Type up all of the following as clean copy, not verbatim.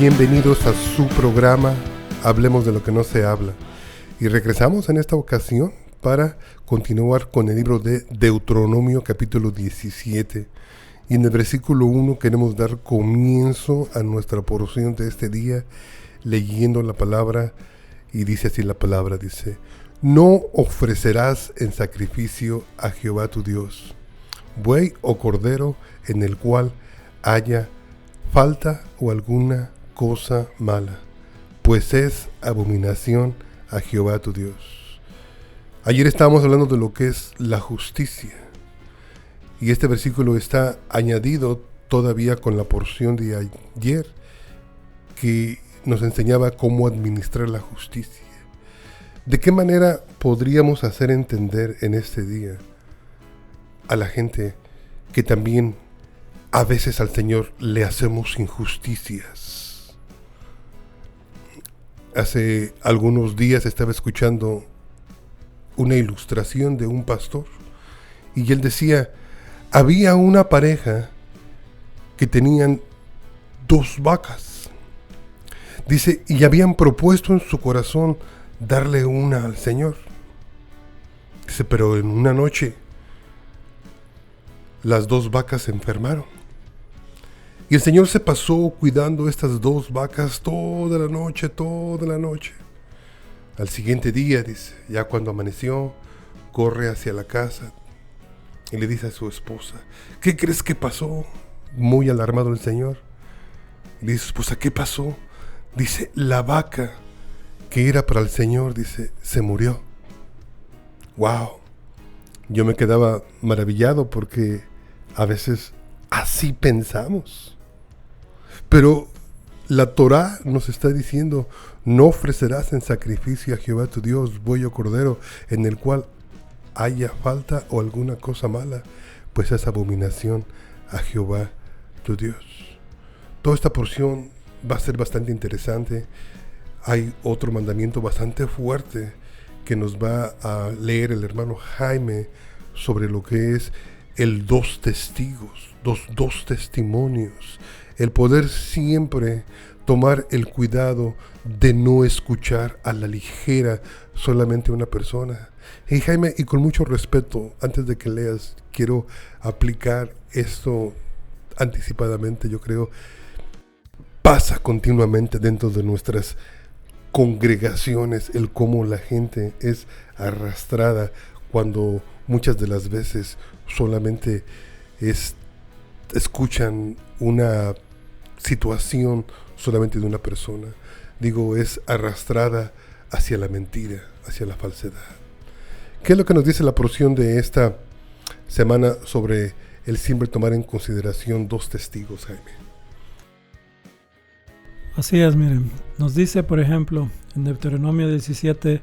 Bienvenidos a su programa Hablemos de lo que no se habla. Y regresamos en esta ocasión para continuar con el libro de Deuteronomio capítulo 17. Y en el versículo 1 queremos dar comienzo a nuestra porción de este día leyendo la palabra. Y dice así la palabra, dice: no ofrecerás en sacrificio a Jehová tu Dios buey o cordero en el cual haya falta o alguna cosa mala, pues es abominación a Jehová tu Dios. Ayer estábamos hablando de lo que es la justicia, y este versículo está añadido todavía con la porción de ayer que nos enseñaba cómo administrar la justicia. ¿De qué manera podríamos hacer entender en este día a la gente que también a veces al Señor le hacemos injusticias? Hace algunos días estaba escuchando una ilustración de un pastor y él decía, había una pareja que tenían 2 vacas. Dice, y habían propuesto en su corazón darle una al Señor. Dice, pero en una noche las 2 vacas se enfermaron. Y el Señor se pasó cuidando estas 2 vacas toda la noche. Al siguiente día, dice, ya cuando amaneció, corre hacia la casa y le dice a su esposa, ¿qué crees que pasó? Muy alarmado el Señor. Y le dice, esposa, ¿qué pasó? Dice, la vaca que era para el Señor, dice, se murió. ¡Wow! Yo me quedaba maravillado porque a veces así pensamos. Pero la Torá nos está diciendo, no ofrecerás en sacrificio a Jehová tu Dios buey o cordero en el cual haya falta o alguna cosa mala, pues es abominación a Jehová tu Dios. Toda esta porción va a ser bastante interesante. Hay otro mandamiento bastante fuerte que nos va a leer el hermano Jaime sobre lo que es el 2 testigos, dos testimonios, el poder siempre tomar el cuidado de no escuchar a la ligera solamente una persona. Y Jaime, y con mucho respeto, antes de que leas, quiero aplicar esto anticipadamente. Yo creo pasa continuamente dentro de nuestras congregaciones el cómo la gente es arrastrada cuando muchas de las veces solamente escuchan una situación solamente de una persona. Digo, es arrastrada hacia la mentira, hacia la falsedad. ¿Qué es lo que nos dice la porción de esta semana sobre el siempre tomar en consideración 2 testigos, Jaime? Así es, miren, nos dice, por ejemplo, en Deuteronomio 17,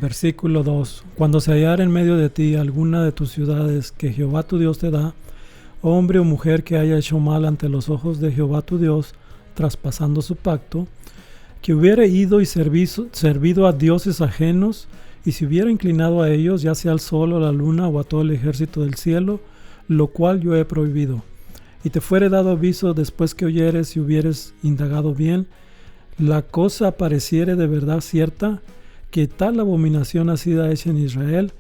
versículo 2, cuando se hallara en medio de ti alguna de tus ciudades que Jehová tu Dios te da, hombre o mujer que haya hecho mal ante los ojos de Jehová tu Dios, traspasando su pacto, que hubiera ido y servido a dioses ajenos, y se hubiera inclinado a ellos, ya sea al sol o a la luna o a todo el ejército del cielo, lo cual yo he prohibido, y te fuere dado aviso después que oyeres y hubieres indagado bien, la cosa pareciere de verdad cierta, que tal abominación ha sido hecha en Israel,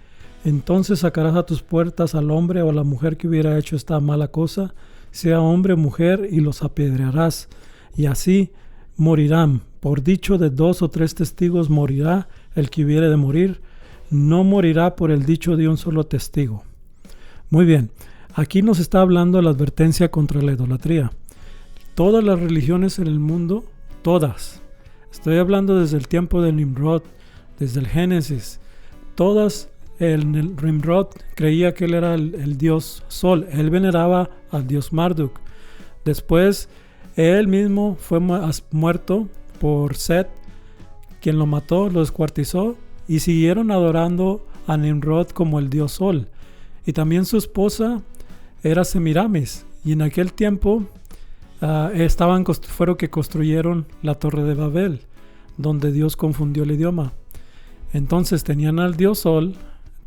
entonces sacarás a tus puertas al hombre o a la mujer que hubiera hecho esta mala cosa, sea hombre o mujer, y los apedrearás, y así morirán. Por dicho de 2 o 3 testigos morirá el que hubiere de morir, no morirá por el dicho de un solo testigo. Muy bien, aquí nos está hablando la advertencia contra la idolatría. Todas las religiones en el mundo, todas, estoy hablando desde el tiempo de Nimrod, desde el Génesis, todas, el Nimrod creía que él era el dios Sol, él veneraba al dios Marduk. Después, él mismo fue muerto por Set, quien lo mató, lo descuartizó, y siguieron adorando a Nimrod como el dios Sol. Y también su esposa era Semiramis, y en aquel tiempo fueron que construyeron la Torre de Babel, donde Dios confundió el idioma. Entonces tenían al dios Sol,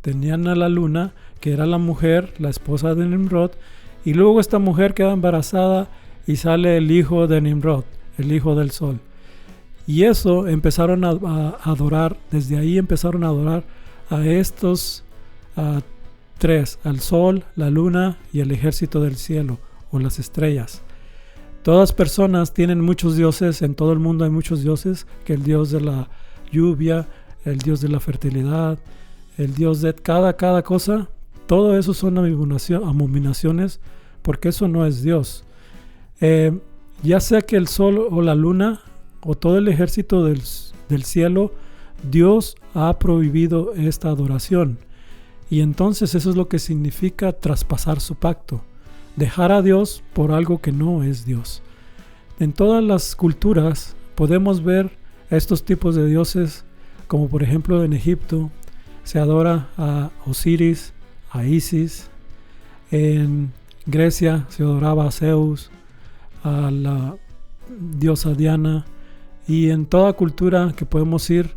tenían a la luna, que era la mujer, la esposa de Nimrod, y luego esta mujer queda embarazada y sale el hijo de Nimrod. el hijo del sol. Y eso empezaron a adorar, desde ahí empezaron a adorar a estos tres, al sol, la luna y el ejército del cielo o las estrellas. Todas personas tienen muchos dioses, en todo el mundo hay muchos dioses, que el dios de la lluvia, el dios de la fertilidad, el dios de cada cosa. Todo eso son abominaciones, porque eso no es Dios. Ya sea que el sol o la luna o todo el ejército del cielo, Dios ha prohibido esta adoración. Y entonces eso es lo que significa traspasar su pacto. Dejar a Dios por algo que no es Dios. En todas las culturas podemos ver estos tipos de dioses, como por ejemplo en Egipto se adora a Osiris, a Isis. En Grecia se adoraba a Zeus, a la diosa Diana. Y en toda cultura que podemos ir,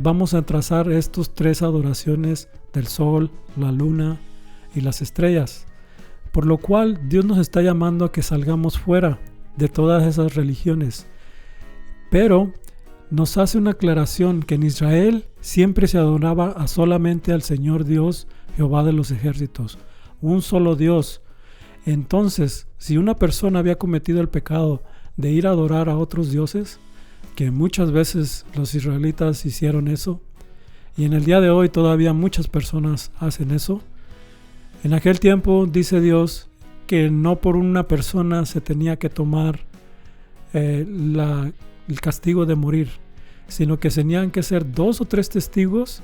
vamos a trazar estos tres adoraciones del sol, la luna y las estrellas. Por lo cual Dios nos está llamando a que salgamos fuera de todas esas religiones. Pero nos hace una aclaración que en Israel siempre se adoraba solamente al Señor Dios, Jehová de los ejércitos, un solo Dios. Entonces, si una persona había cometido el pecado de ir a adorar a otros dioses, que muchas veces los israelitas hicieron eso, y en el día de hoy todavía muchas personas hacen eso. En aquel tiempo dice Dios que no por una persona se tenía que tomar el castigo de morir, sino que tenían que ser 2 o 3 testigos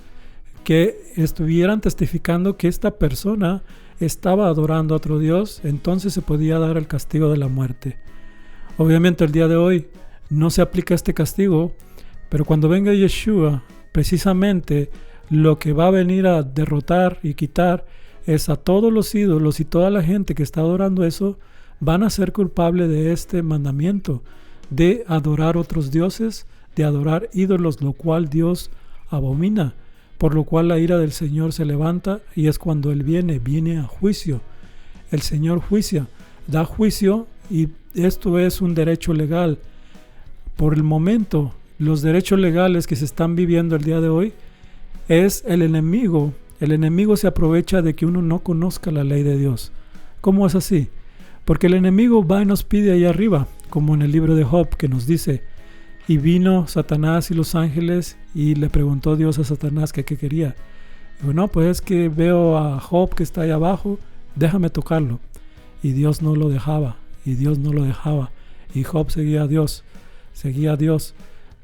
que estuvieran testificando que esta persona estaba adorando a otro Dios, entonces se podía dar el castigo de la muerte. Obviamente el día de hoy no se aplica este castigo, pero cuando venga Yeshua, precisamente lo que va a venir a derrotar y quitar es a todos los ídolos, y toda la gente que está adorando eso van a ser culpables de este mandamiento de adorar otros dioses, de adorar ídolos, lo cual Dios abomina, por lo cual la ira del Señor se levanta, y es cuando Él viene a juicio. El Señor juicia, da juicio, y esto es un derecho legal. Por el momento, los derechos legales que se están viviendo el día de hoy es el enemigo. El enemigo se aprovecha de que uno no conozca la ley de Dios. ¿Cómo es así? Porque el enemigo va y nos pide ahí arriba, como en el libro de Job, que nos dice: y vino Satanás y los ángeles, y le preguntó Dios a Satanás que qué quería. Dijo: no, pues es que veo a Job que está ahí abajo, déjame tocarlo. Y Dios no lo dejaba, y Dios no lo dejaba, y Job seguía a Dios.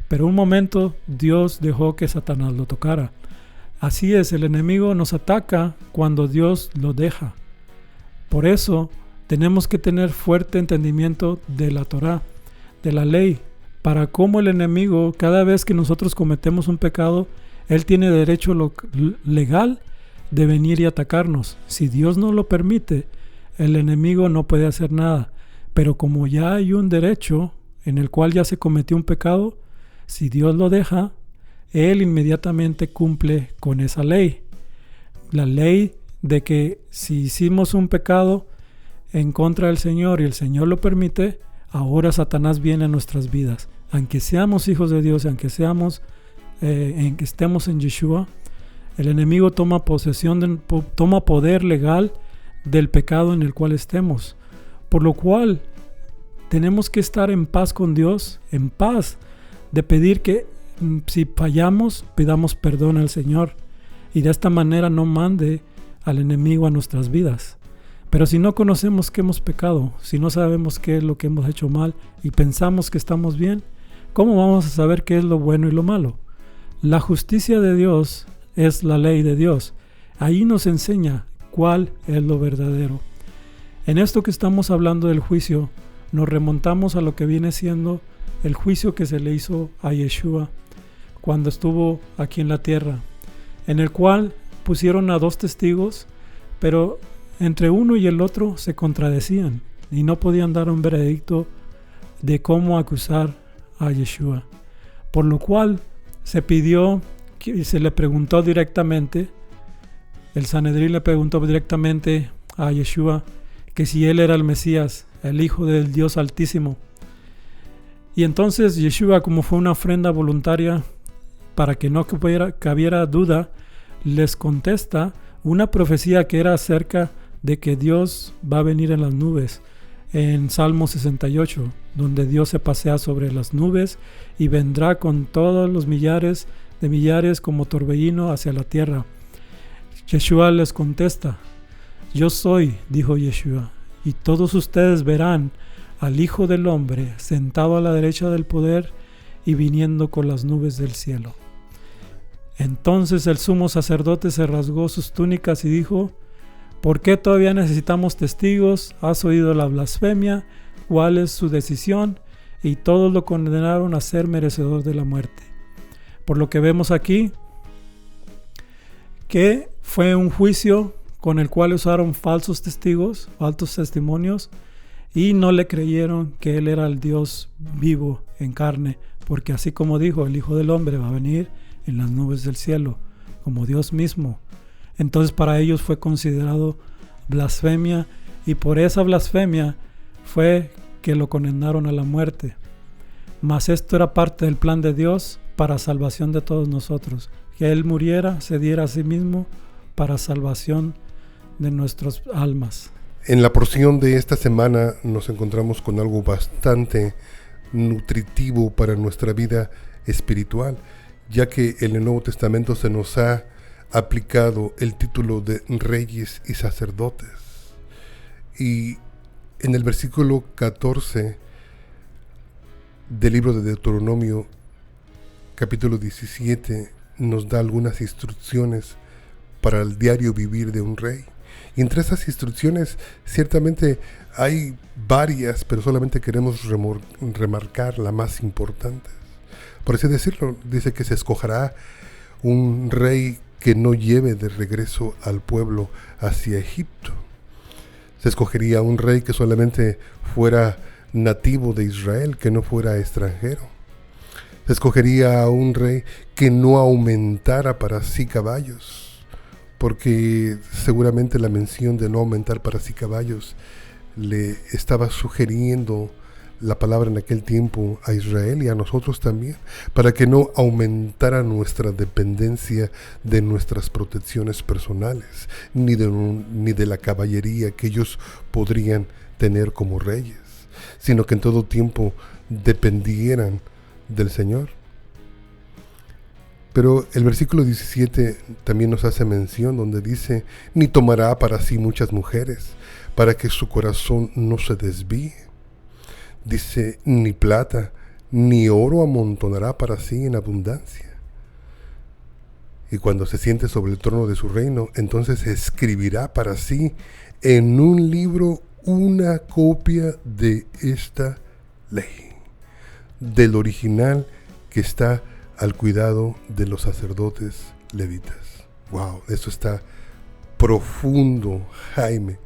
Pero un momento Dios dejó que Satanás lo tocara. Así es, el enemigo nos ataca cuando Dios lo deja. Por eso tenemos que tener fuerte entendimiento de la Torá, de la ley, para cómo el enemigo, cada vez que nosotros cometemos un pecado, él tiene derecho legal de venir y atacarnos. Si Dios no lo permite, el enemigo no puede hacer nada. Pero como ya hay un derecho en el cual ya se cometió un pecado, si Dios lo deja, Él inmediatamente cumple con esa ley. La ley de que si hicimos un pecado en contra del Señor y el Señor lo permite, ahora Satanás viene a nuestras vidas. Aunque seamos hijos de Dios, aunque seamos, que estemos en Yeshua, el enemigo toma toma poder legal del pecado en el cual estemos. Por lo cual tenemos que estar en paz con Dios, en paz, de pedir que si fallamos, pidamos perdón al Señor, y de esta manera no mande al enemigo a nuestras vidas. Pero si no conocemos que hemos pecado, si no sabemos qué es lo que hemos hecho mal y pensamos que estamos bien, ¿cómo vamos a saber qué es lo bueno y lo malo? La justicia de Dios es la ley de Dios. Ahí nos enseña cuál es lo verdadero. En esto que estamos hablando del juicio, nos remontamos a lo que viene siendo el juicio que se le hizo a Yeshua cuando estuvo aquí en la tierra, en el cual pusieron a 2 testigos, pero entre uno y el otro se contradecían y no podían dar un veredicto de cómo acusar a Yeshua. Por lo cual se pidió, que se le preguntó directamente, el Sanedrín le preguntó directamente a Yeshua que si él era el Mesías, el Hijo del Dios Altísimo. Y entonces Yeshua, como fue una ofrenda voluntaria, para que no cabiera duda, les contesta una profecía que era acerca de que Dios va a venir en las nubes, en Salmo 68, donde Dios se pasea sobre las nubes y vendrá con todos los millares de millares como torbellino hacia la tierra. Yeshua les contesta: yo soy, dijo Yeshua, y todos ustedes verán al Hijo del Hombre sentado a la derecha del poder y viniendo con las nubes del cielo. Entonces el sumo sacerdote se rasgó sus túnicas y dijo: ¿por qué todavía necesitamos testigos? ¿Has oído la blasfemia? ¿Cuál es su decisión? Y todos lo condenaron a ser merecedor de la muerte. Por lo que vemos aquí, que fue un juicio con el cual usaron falsos testigos, falsos testimonios, y no le creyeron que él era el Dios vivo en carne, porque así como dijo, el Hijo del Hombre va a venir en las nubes del cielo, como Dios mismo. Entonces para ellos fue considerado blasfemia, y por esa blasfemia fue que lo condenaron a la muerte. Mas esto era parte del plan de Dios para salvación de todos nosotros, que Él muriera, se diera a sí mismo para salvación de nuestras almas. En la porción de esta semana nos encontramos con algo bastante nutritivo para nuestra vida espiritual, ya que en el Nuevo Testamento se nos ha aplicado el título de reyes y sacerdotes. Y en el versículo 14 del libro de Deuteronomio, capítulo 17, nos da algunas instrucciones para el diario vivir de un rey. Y entre esas instrucciones ciertamente hay varias, pero solamente queremos remarcar la más importante. Por así decirlo, dice que se escogerá un rey que no lleve de regreso al pueblo hacia Egipto. Se escogería un rey que solamente fuera nativo de Israel, que no fuera extranjero. Se escogería a un rey que no aumentara para sí caballos, porque seguramente la mención de no aumentar para sí caballos le estaba sugiriendo la palabra en aquel tiempo a Israel y a nosotros también, para que no aumentara nuestra dependencia de nuestras protecciones personales, ni de la caballería que ellos podrían tener como reyes, sino que en todo tiempo dependieran del Señor. Pero el versículo 17 también nos hace mención donde dice: ni tomará para sí muchas mujeres, para que su corazón no se desvíe. Dice: ni plata, ni oro amontonará para sí en abundancia. Y cuando se siente sobre el trono de su reino, entonces escribirá para sí en un libro una copia de esta ley, del original que está al cuidado de los sacerdotes levitas. Wow, eso está profundo, Jaime.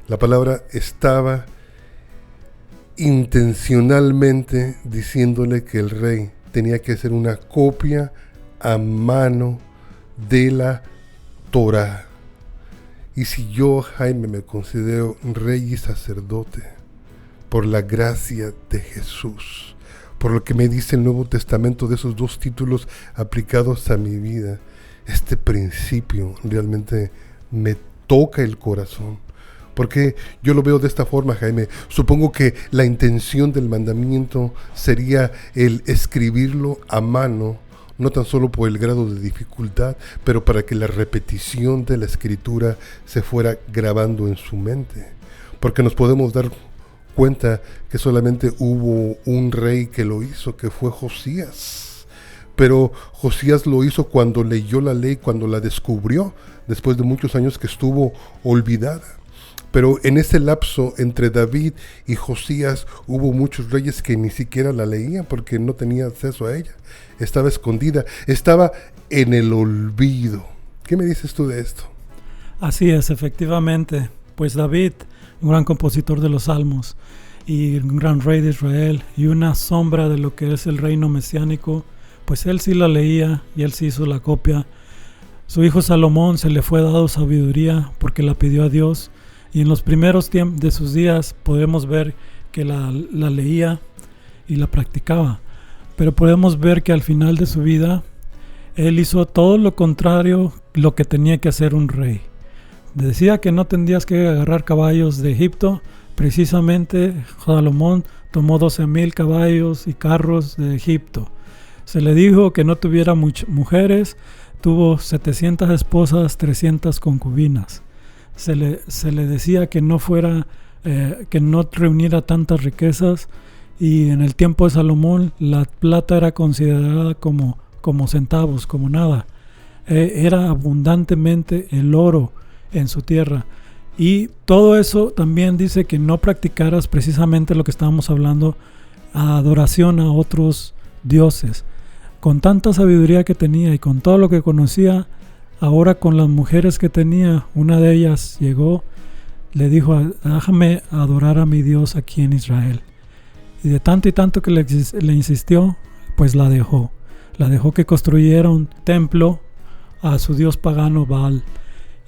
La palabra estaba intencionalmente diciéndole que el rey tenía que hacer una copia a mano de la Torá. Y si yo, Jaime, me considero rey y sacerdote por la gracia de Jesús, por lo que me dice el Nuevo Testamento de esos dos títulos aplicados a mi vida, este principio realmente me toca el corazón. Porque yo lo veo de esta forma, Jaime. Supongo que la intención del mandamiento sería el escribirlo a mano, no tan solo por el grado de dificultad, pero para que la repetición de la escritura se fuera grabando en su mente. Porque nos podemos dar cuenta que solamente hubo un rey que lo hizo, que fue Josías. Pero Josías lo hizo cuando leyó la ley, cuando la descubrió, después de muchos años que estuvo olvidada. Pero en ese lapso entre David y Josías hubo muchos reyes que ni siquiera la leían porque no tenían acceso a ella. Estaba escondida, estaba en el olvido. ¿Qué me dices tú de esto? Así es, efectivamente. Pues David, un gran compositor de los salmos y un gran rey de Israel y una sombra de lo que es el reino mesiánico, pues él sí la leía y él sí hizo la copia. Su hijo Salomón se le fue dado sabiduría porque la pidió a Dios. Y en los primeros tiempos de sus días podemos ver que la leía y la practicaba. Pero podemos ver que al final de su vida, él hizo todo lo contrario lo que tenía que hacer un rey. Decía que no tendrías que agarrar caballos de Egipto. Precisamente Salomón tomó 12,000 caballos y carros de Egipto. Se le dijo que no tuviera mujeres, tuvo 700 esposas, 300 concubinas. Se le decía que no reuniera tantas riquezas, y en el tiempo de Salomón la plata era considerada como centavos, como nada. Era abundantemente el oro en su tierra. Y todo eso también dice que no practicaras precisamente lo que estábamos hablando, adoración a otros dioses. Con tanta sabiduría que tenía y con todo lo que conocía, ahora con las mujeres que tenía, una de ellas llegó, le dijo: déjame adorar a mi Dios aquí en Israel. Y de tanto y tanto que le insistió, pues la dejó. La dejó que construyera un templo a su dios pagano Baal.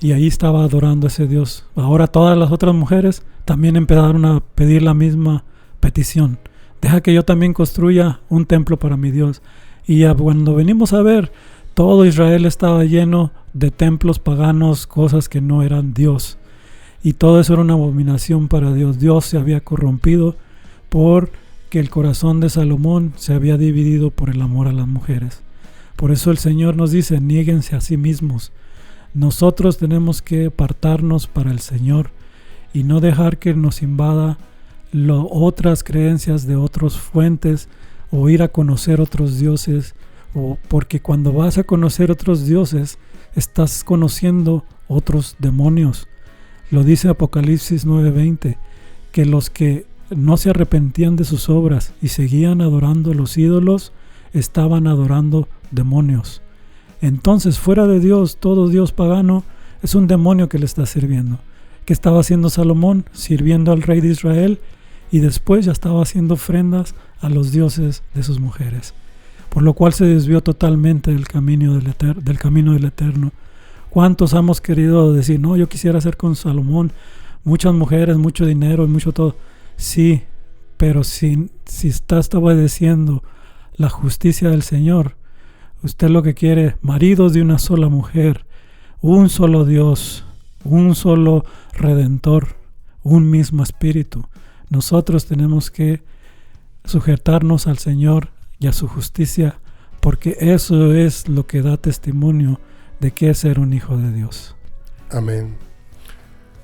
Y ahí estaba adorando a ese dios. Ahora todas las otras mujeres también empezaron a pedir la misma petición: deja que yo también construya un templo para mi Dios. Y ya cuando venimos a ver, todo Israel estaba lleno de templos paganos, cosas que no eran Dios. Y todo eso era una abominación para Dios. Dios se había corrompido porque el corazón de Salomón se había dividido por el amor a las mujeres. Por eso el Señor nos dice: niéguense a sí mismos. Nosotros tenemos que apartarnos para el Señor y no dejar que nos invada otras creencias de otras fuentes, o ir a conocer otros dioses, porque cuando vas a conocer otros dioses estás conociendo otros demonios. Lo dice Apocalipsis 9:20, que los que no se arrepentían de sus obras y seguían adorando a los ídolos estaban adorando demonios. Entonces, fuera de Dios, todo dios pagano es un demonio que le está sirviendo. ¿Qué estaba haciendo Salomón? Sirviendo al rey de Israel, y después ya estaba haciendo ofrendas a los dioses de sus mujeres, por lo cual se desvió totalmente del camino del Eterno. ¿Cuántos hemos querido decir: no, yo quisiera ser con Salomón, muchas mujeres, mucho dinero y mucho todo? Sí, pero si estás obedeciendo la justicia del Señor, usted lo que quiere: maridos de una sola mujer, un solo Dios, un solo Redentor, un mismo Espíritu. Nosotros tenemos que sujetarnos al Señor y a su justicia, porque eso es lo que da testimonio de que es ser un hijo de Dios. Amén.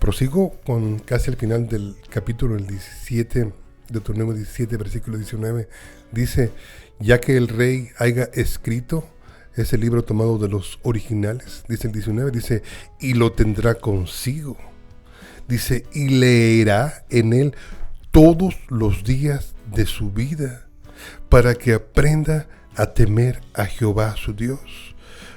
Prosigo con casi el final del capítulo, el 17, Deuteronomio 17, versículo 19. Dice: ya que el rey haya escrito ese libro tomado de los originales, dice el 19, dice: y lo tendrá consigo. Dice: y leerá en él todos los días de su vida, para que aprenda a temer a Jehová su Dios,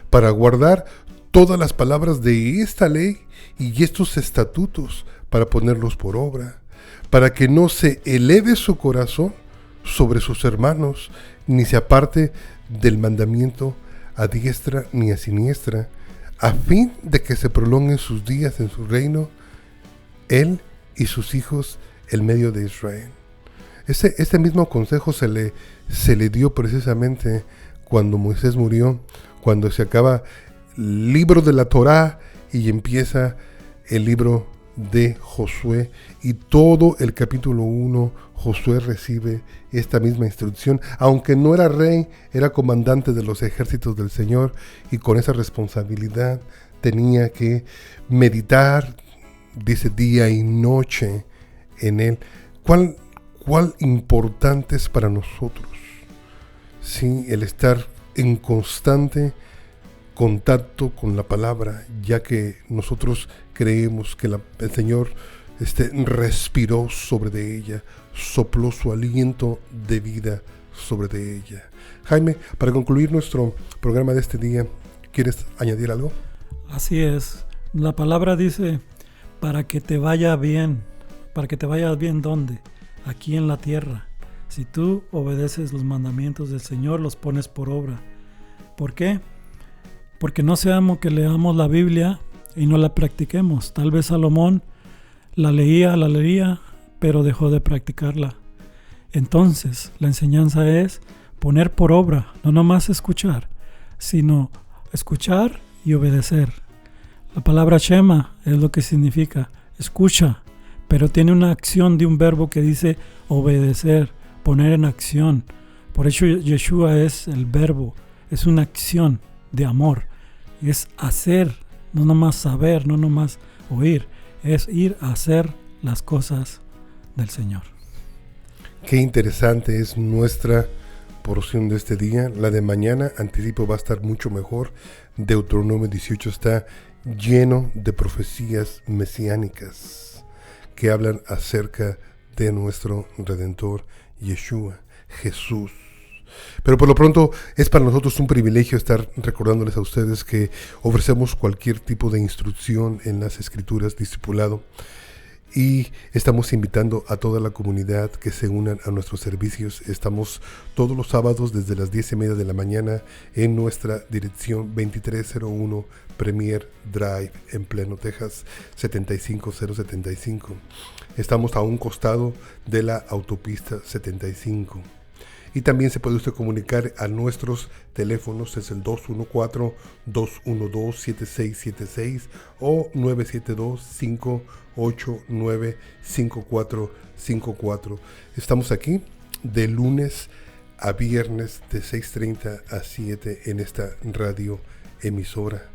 para guardar todas las palabras de esta ley y estos estatutos, para ponerlos por obra, para que no se eleve su corazón sobre sus hermanos, ni se aparte del mandamiento a diestra ni a siniestra, a fin de que se prolonguen sus días en su reino, él y sus hijos en medio de Israel. Este mismo consejo se le dio precisamente cuando Moisés murió, cuando se acaba el libro de la Torá y empieza el libro de Josué, y todo el capítulo 1 Josué recibe esta misma instrucción. Aunque no era rey, era comandante de los ejércitos del Señor, y con esa responsabilidad tenía que meditar, dice, día y noche en él. ¿Cuál importante es para nosotros? Sí, el estar en constante contacto con la palabra, ya que nosotros creemos que el Señor respiró sobre de ella, sopló su aliento de vida sobre de ella. Jaime, para concluir nuestro programa de este día, ¿quieres añadir algo? Así es. La palabra dice: para que te vaya bien. ¿Para que te vayas bien dónde? Aquí en la tierra. Si tú obedeces los mandamientos del Señor, los pones por obra. ¿Por qué? Porque no seamos que leamos la Biblia y no la practiquemos. Tal vez Salomón la leía, pero dejó de practicarla. Entonces, la enseñanza es poner por obra, no nomás escuchar, sino escuchar y obedecer. La palabra Shema es lo que significa escucha, pero tiene una acción de un verbo que dice obedecer, poner en acción. Por eso Yeshua es el verbo, es una acción de amor, es hacer, no nomás saber, no nomás oír, es ir a hacer las cosas del Señor. Qué interesante es nuestra porción de este día. La de mañana, anticipo, va a estar mucho mejor. Deuteronomio 18 está lleno de profecías mesiánicas que hablan acerca de nuestro Redentor Yeshua, Jesús. Pero por lo pronto es para nosotros un privilegio estar recordándoles a ustedes que ofrecemos cualquier tipo de instrucción en las Escrituras, discipulado, y estamos invitando a toda la comunidad que se unan a nuestros servicios. Estamos todos los sábados desde las 10:30 de la mañana en nuestra dirección 2301 Premier Drive en Plano, Texas 75075. Estamos a un costado de la autopista 75. Y también se puede usted comunicar a nuestros teléfonos, es el 214-212-7676 o 972-589-5454. Estamos aquí de lunes a viernes de 6:30 a 7 en esta radio emisora.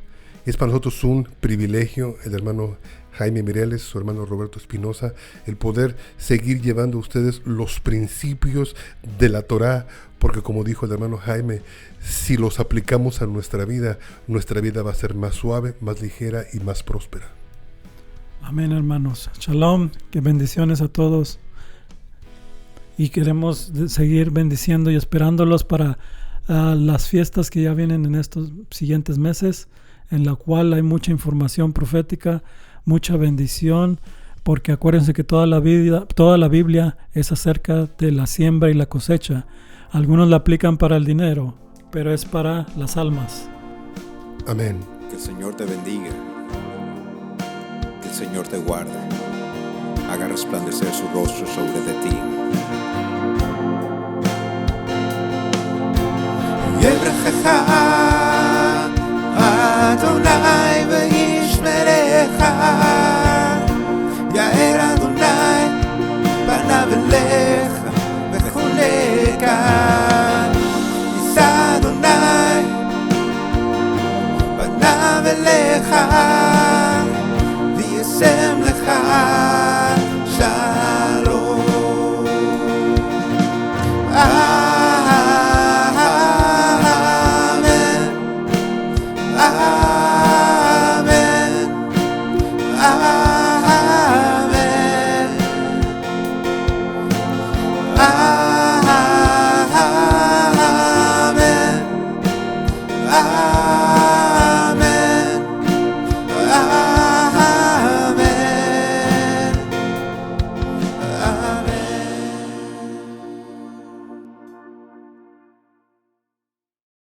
Es para nosotros un privilegio, el hermano Jaime Mireles, su hermano Roberto Espinosa, el poder seguir llevando a ustedes los principios de la Torá, porque como dijo el hermano Jaime, si los aplicamos a nuestra vida va a ser más suave, más ligera y más próspera. Amén, hermanos. Shalom, que bendiciones a todos. Y queremos seguir bendiciendo y esperándolos para las fiestas que ya vienen en estos siguientes meses, en la cual hay mucha información profética, mucha bendición, porque acuérdense que toda la Biblia es acerca de la siembra y la cosecha. Algunos la aplican para el dinero, pero es para las almas. Amén. Que el Señor te bendiga, que el Señor te guarde, haga resplandecer su rostro sobre de ti. Adonai v'yishmerecha, Yair Adonai panav elecha v'chuleka, Yisa Adonai panav elecha